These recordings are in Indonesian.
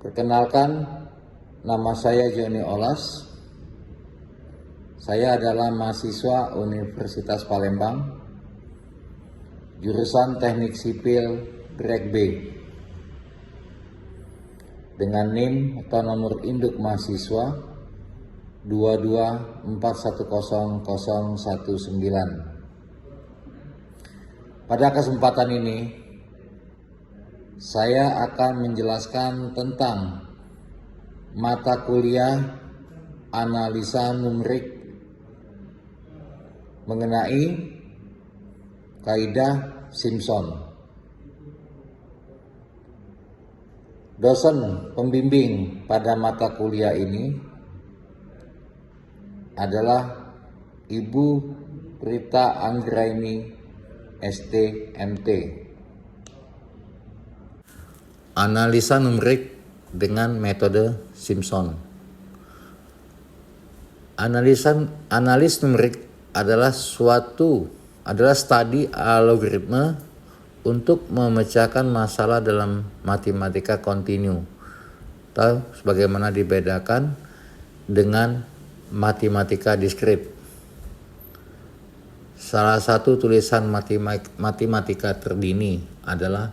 Perkenalkan, nama saya Joni Olas. Saya adalah mahasiswa Universitas Palembang, jurusan Teknik Sipil Grade B, dengan NIM atau nomor induk mahasiswa 22410019. Pada kesempatan ini, saya akan menjelaskan tentang mata kuliah analisa numerik mengenai kaidah Simpson. Dosen pembimbing pada mata kuliah ini adalah Ibu Rita Anggraini, ST.MT. Analisa numerik dengan metode Simpson. Analis numerik adalah studi algoritma untuk memecahkan masalah dalam matematika kontinu, atau sebagaimana dibedakan dengan matematika diskrit. Salah satu tulisan matematika terdini adalah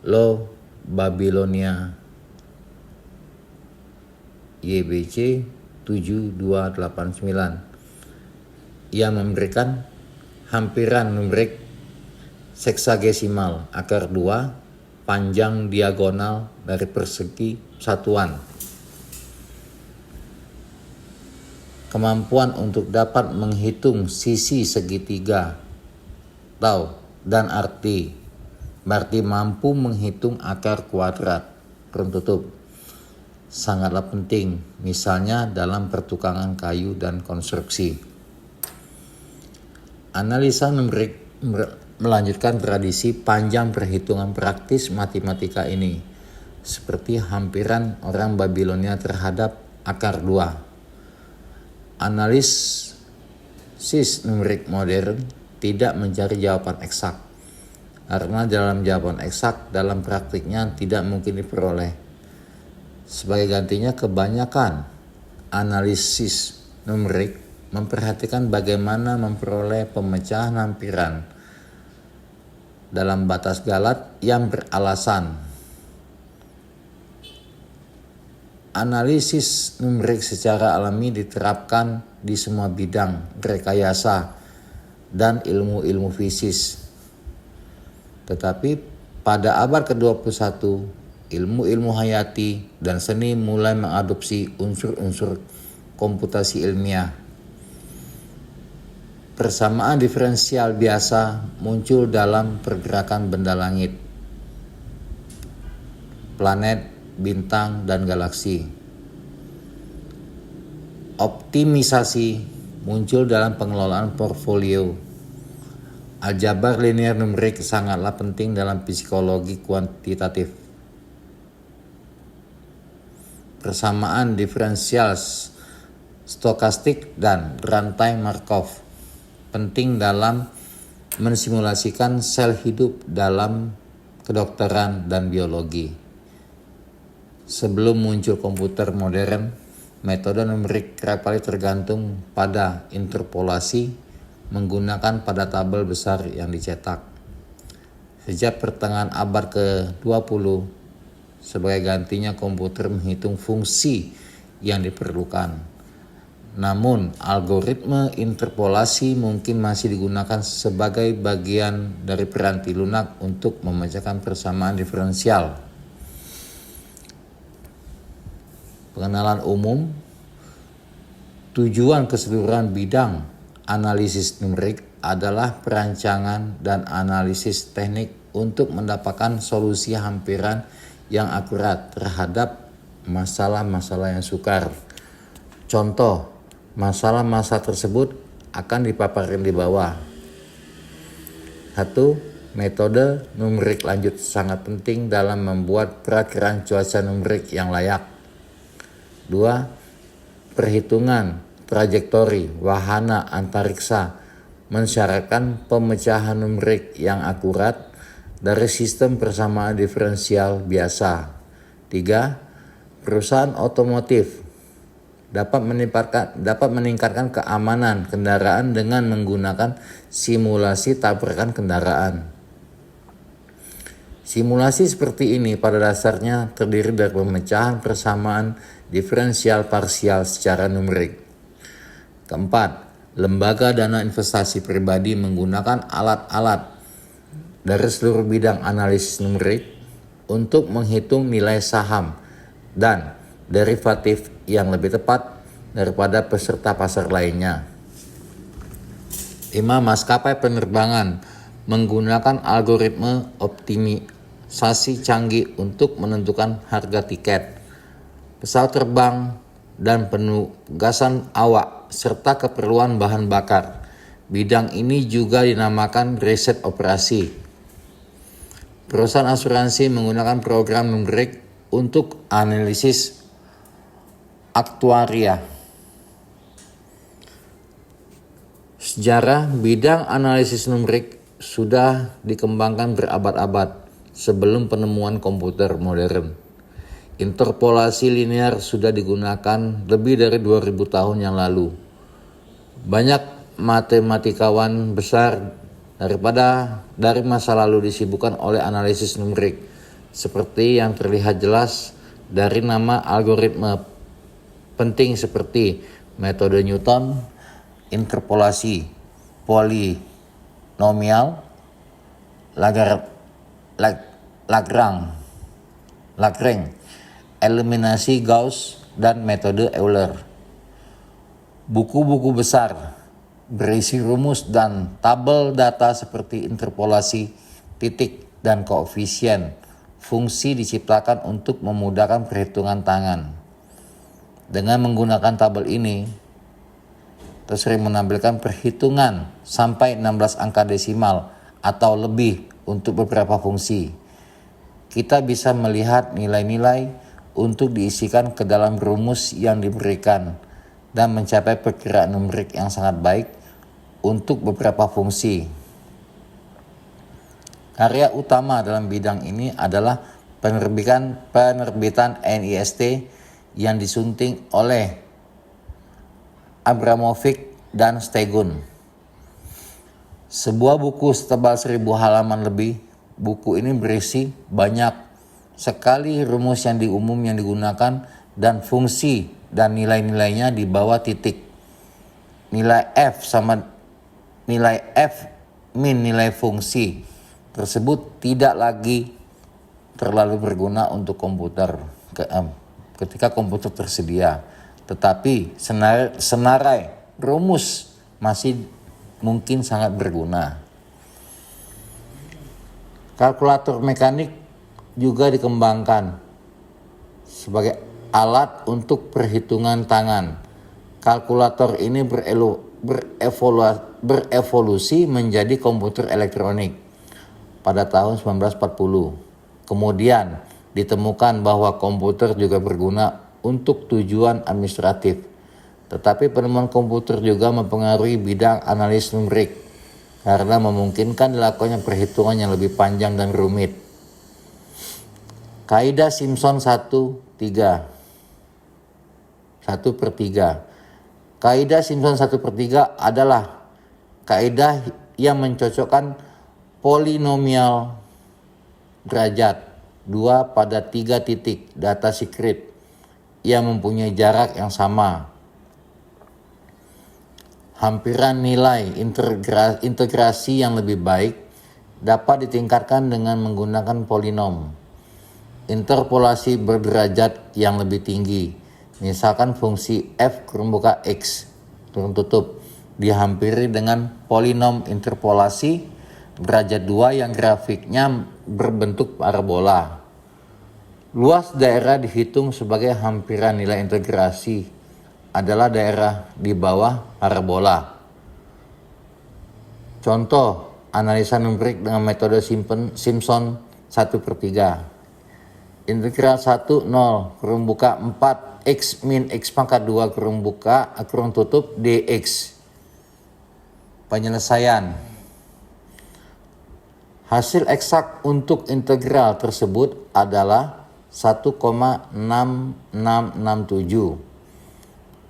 Law Babylonia YBC 7289 yang memberikan hampiran numerik seksagesimal akar 2 panjang diagonal dari persegi satuan. Kemampuan untuk dapat menghitung sisi segitiga dan berarti mampu menghitung akar kuadrat kurung tutup sangatlah penting, misalnya dalam pertukangan kayu dan konstruksi. Analisa numerik melanjutkan tradisi panjang perhitungan praktis matematika ini, seperti hampiran orang Babilonia terhadap akar 2. Analisis numerik modern tidak mencari jawaban eksak, karena dalam jawaban eksak dalam praktiknya tidak mungkin diperoleh. Sebagai gantinya, kebanyakan analisis numerik memperhatikan bagaimana memperoleh pemecahan hampiran dalam batas galat yang beralasan. Analisis numerik secara alami diterapkan di semua bidang rekayasa dan ilmu-ilmu fisik. Tetapi pada abad ke-21, ilmu-ilmu hayati dan seni mulai mengadopsi unsur-unsur komputasi ilmiah. Persamaan diferensial biasa muncul dalam pergerakan benda langit, planet, bintang, dan galaksi. Optimisasi muncul dalam pengelolaan portfolio. Aljabar linear numerik sangatlah penting dalam psikologi kuantitatif. Persamaan diferensial stokastik dan rantai Markov penting dalam mensimulasikan sel hidup dalam kedokteran dan biologi. Sebelum muncul komputer modern, metode numerik kerap kali tergantung pada interpolasi menggunakan pada tabel besar yang dicetak. Sejak pertengahan abad ke-20, sebagai gantinya komputer menghitung fungsi yang diperlukan. Namun, algoritma interpolasi mungkin masih digunakan sebagai bagian dari piranti lunak untuk memecahkan persamaan diferensial. Pengenalan umum. Tujuan keseluruhan bidang analisis numerik adalah perancangan dan analisis teknik untuk mendapatkan solusi hampiran yang akurat terhadap masalah-masalah yang sukar. Contoh, masalah-masalah tersebut akan dipaparkan di bawah. 1. Metode numerik lanjut sangat penting dalam membuat perakiraan cuaca numerik yang layak. 2. Perhitungan trajektori wahana antariksa mensyaratkan pemecahan numerik yang akurat dari sistem persamaan diferensial biasa. 3. Perusahaan otomotif dapat meningkatkan keamanan kendaraan dengan menggunakan simulasi tabrakan kendaraan. Simulasi seperti ini pada dasarnya terdiri dari pemecahan persamaan diferensial parsial secara numerik. Keempat, lembaga dana investasi pribadi menggunakan alat-alat dari seluruh bidang analisis numerik untuk menghitung nilai saham dan derivatif yang lebih tepat daripada peserta pasar lainnya. 5. Maskapai penerbangan menggunakan algoritma optimisasi canggih untuk menentukan harga tiket pesawat terbang dan penugasan awak serta keperluan bahan bakar. Bidang ini juga dinamakan riset operasi. Perusahaan asuransi menggunakan program numerik untuk analisis aktuaria. Sejarah bidang analisis numerik sudah dikembangkan berabad-abad sebelum penemuan komputer modern. Interpolasi linear sudah digunakan lebih dari 2000 tahun yang lalu. Banyak matematikawan besar dari masa lalu disibukkan oleh analisis numerik, seperti yang terlihat jelas dari nama algoritma penting seperti metode Newton, interpolasi polinomial, Lagrange, eliminasi Gauss, dan metode Euler. Buku-buku besar berisi rumus dan tabel data seperti interpolasi, titik, dan koefisien fungsi diciptakan untuk memudahkan perhitungan tangan. Dengan menggunakan tabel ini, sering menampilkan perhitungan sampai 16 angka desimal atau lebih untuk beberapa fungsi. Kita bisa melihat nilai-nilai untuk diisikan ke dalam rumus yang diberikan dan mencapai perkiraan numerik yang sangat baik untuk beberapa fungsi. Karya utama dalam bidang ini adalah penerbitan NIST yang disunting oleh Abramovich dan Stegun. Sebuah buku setebal 1000 halaman lebih. Buku ini berisi banyak sekali rumus yang digunakan dan fungsi dan nilai-nilainya di bawah titik. Nilai F sama nilai F min nilai fungsi tersebut tidak lagi terlalu berguna untuk komputer ketika komputer tersedia, tetapi senarai rumus masih mungkin sangat berguna. Kalkulator mekanik juga dikembangkan sebagai alat untuk perhitungan tangan. Kalkulator ini berevolusi menjadi komputer elektronik pada tahun 1940. Kemudian ditemukan bahwa komputer juga berguna untuk tujuan administratif. Tetapi penemuan komputer juga mempengaruhi bidang analisis numerik karena memungkinkan dilakukannya perhitungan yang lebih panjang dan rumit. Kaidah Simpson 1/3. Kaidah Simpson 1/3 adalah kaidah yang mencocokkan polinomial derajat 2 pada 3 titik data secret yang mempunyai jarak yang sama. Hampiran nilai integrasi yang lebih baik dapat ditingkatkan dengan menggunakan polinom. Interpolasi berderajat yang lebih tinggi, misalkan fungsi f (x) dihampiri dengan polinom interpolasi derajat 2 yang grafiknya berbentuk parabola. Luas daerah dihitung sebagai hampiran nilai integrasi adalah daerah di bawah parabola. Contoh analisa numerik dengan metode Simpson 1/3. Integral 1 0 4 x min x pangkat 2 dx. Penyelesaian. Hasil eksak untuk integral tersebut adalah 1,6667.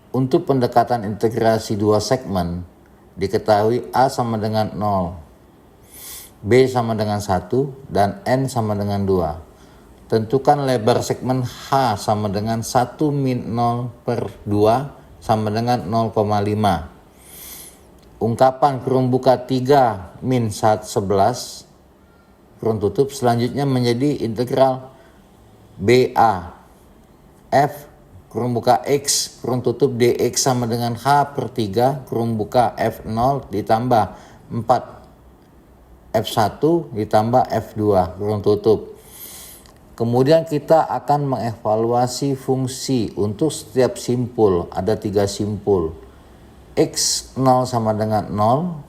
Untuk pendekatan integrasi dua segmen, diketahui A sama dengan 0, B sama dengan 1, dan N sama dengan 2. Tentukan lebar segmen H sama dengan 1 min 0 per 2 sama dengan 0,5. Ungkapan kurung buka 3 min 11 kurung tutup selanjutnya menjadi integral BA F kurung buka X kurung tutup DX sama dengan H per 3 kurung buka F0 ditambah 4 F1 ditambah F2 kurung tutup. Kemudian kita akan mengevaluasi fungsi untuk setiap simpul. Ada 3 simpul. X0 sama dengan 0,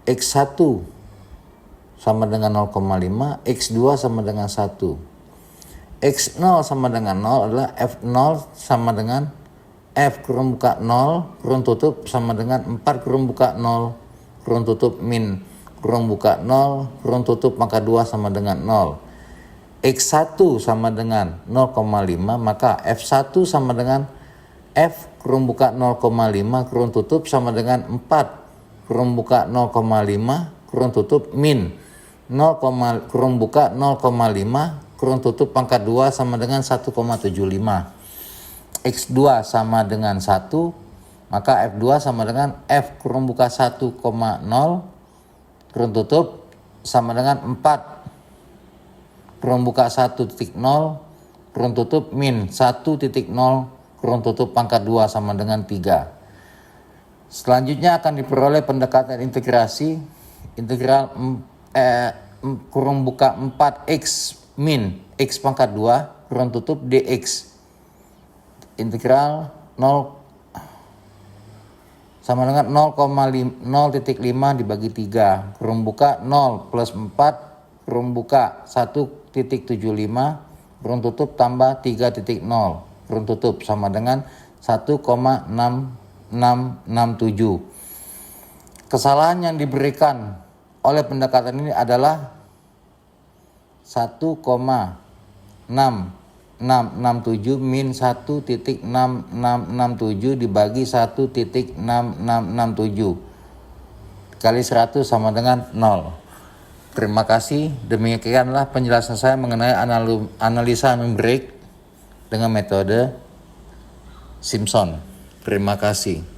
X1 sama dengan 0,5, X2 sama dengan 1. X0 sama dengan 0 adalah F0 sama dengan F kurung buka 0 kurung tutup sama dengan 4 kurung buka 0 kurung tutup min kurung buka 0 kurung tutup maka 2 sama dengan 0. X1 sama dengan 0,5 maka F1 sama dengan F kurung buka 0,5 kurung tutup sama dengan 4 kurung buka 0,5 kurung tutup min 0, kurung buka 0,5 kurung tutup pangkat 2 sama dengan 1,75. X2 sama dengan 1, maka F2 sama dengan F kurung buka 1,0 kurung tutup sama dengan 4 kurung buka 1,0 kurung tutup min 1,0 kurung tutup pangkat 2 sama dengan 3. Selanjutnya akan diperoleh pendekatan integrasi integral kurung buka 4x min x pangkat 2 kurung tutup dx integral 0 sama dengan 0,5 dibagi 3 kurung buka 0 plus 4 kurung buka 1,75 kurung tutup tambah 3,0 kurung tutup sama dengan 1,6667. Kesalahan yang diberikan oleh pendekatan ini adalah 1,6667 min 1,6667 dibagi 1,6667 kali 100 sama dengan 0. Terima kasih. Demikianlah penjelasan saya mengenai analisa numerik dengan metode Simpson. Terima kasih.